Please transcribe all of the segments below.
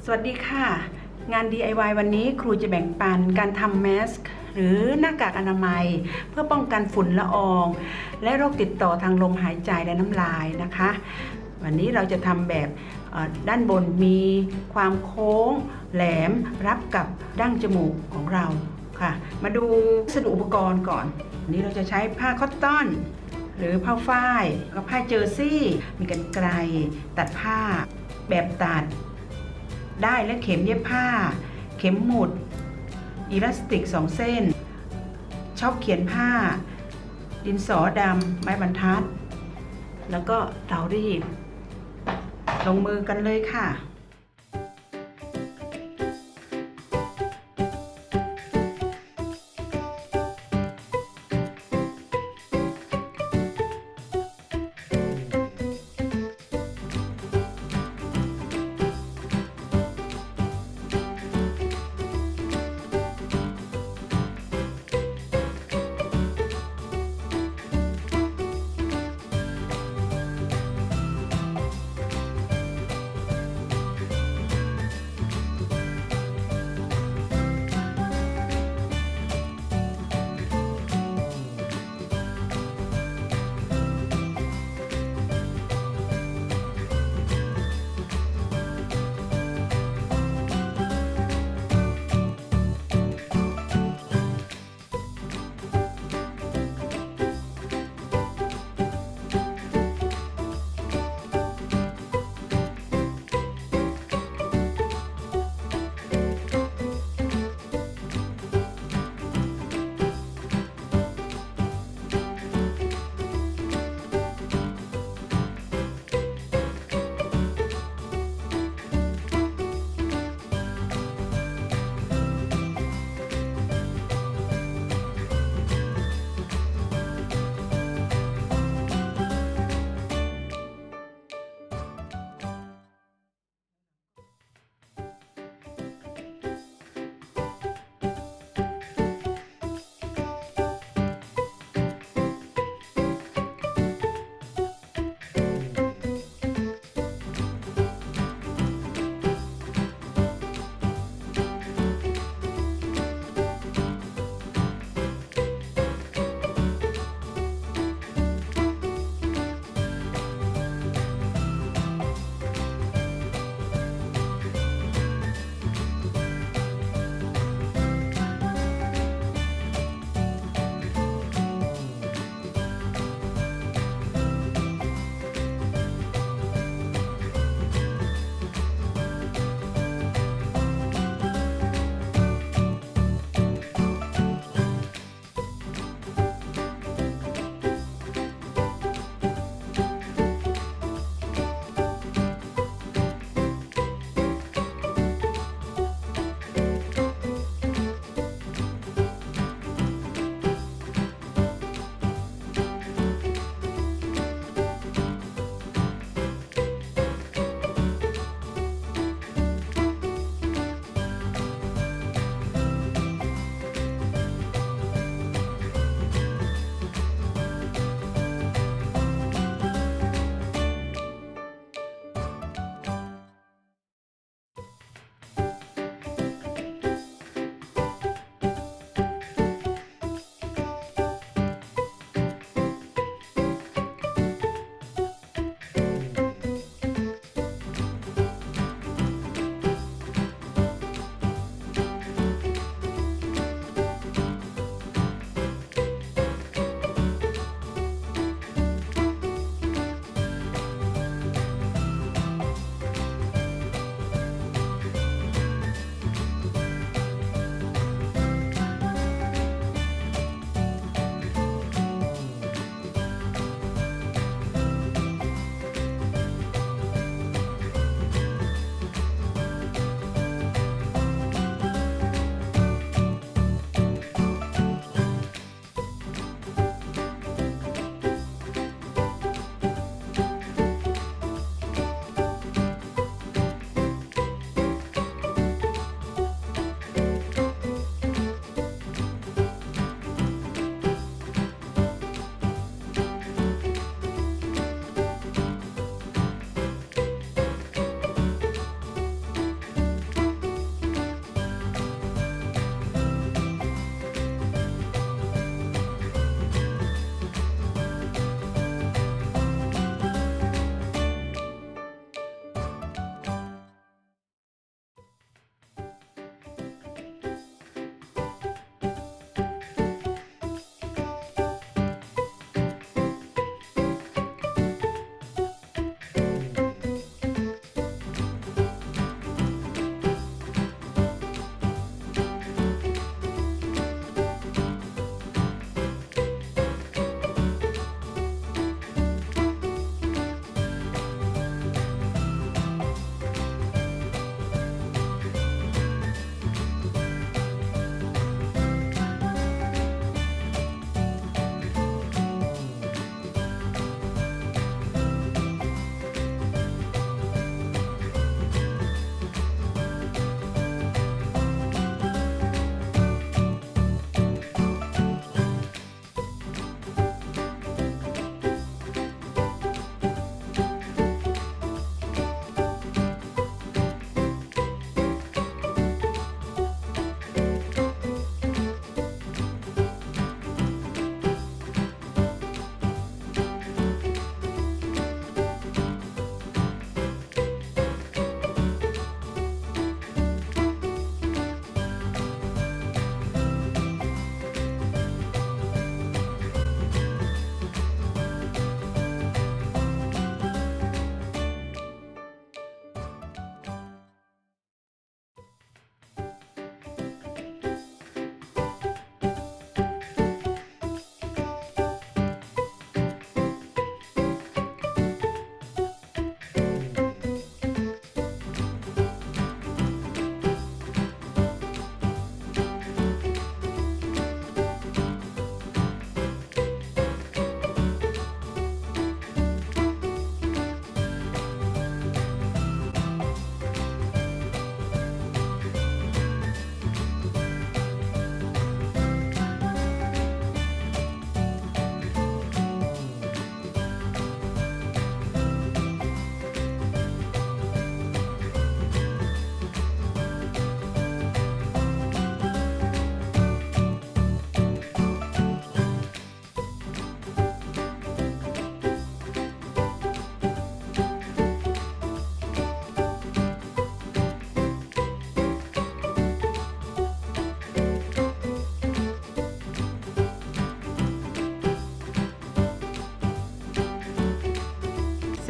สวัสดีค่ะงาน DIY วันนี้ครูจะแบ่งปันการทำแมสก์หรือหน้ากากอนามัยเพื่อป้องกันฝุ่นละอองและโรคติดต่อทางลมหายใจและน้ำลายนะคะวันนี้เราจะทำแบบด้านบนมีความโค้งแหลมรับกับดั้งจมูกของเราค่ะมาดูวัสดุอุปกรณ์ก่อนวันนี้เราจะใช้ผ้าคอตตอนหรือผ้าฝ้ายกับผ้าเจอร์ซี่มีกรรไกรตัดผ้าแบบตัดได้และเข็มเย็บผ้าเข็มหมุดอิลาสติก2เส้นช็อปเขียนผ้าดินสอดำไม้บรรทัดแล้วก็เตารีดลงมือกันเลยค่ะ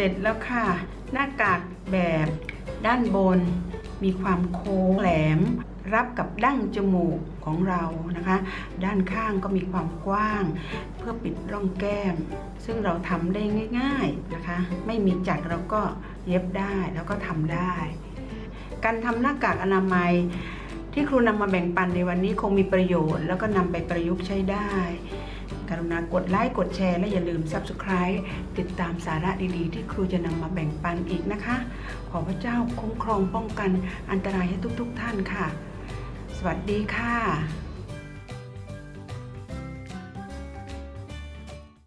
ร็จแล้วค่ะหน้ากากแบบด้านบนมีความโค้งแหลมรับกับดั้งจมูกของเรานะคะด้านข้างก็มีความกว้างเพื่อปิดร่องแก้มซึ่งเราทำได้ง่ายๆนะคะไม่มีจักรเราก็เย็บได้แล้วก็ทำได้การทำหน้ากากอนามัยที่ครูนำมาแบ่งปันในวันนี้คงมีประโยชน์แล้วก็นำไปประยุกต์ใช้ได้กรุณากดไลค์กดแชร์และอย่าลืม Subscribe ติดตามสาระดีๆที่ครูจะนำมาแบ่งปันอีกนะคะขอพระเจ้าคุ้มครองป้องกันอันตรายให้ทุกๆท่านค่ะสวัสดีค่ะ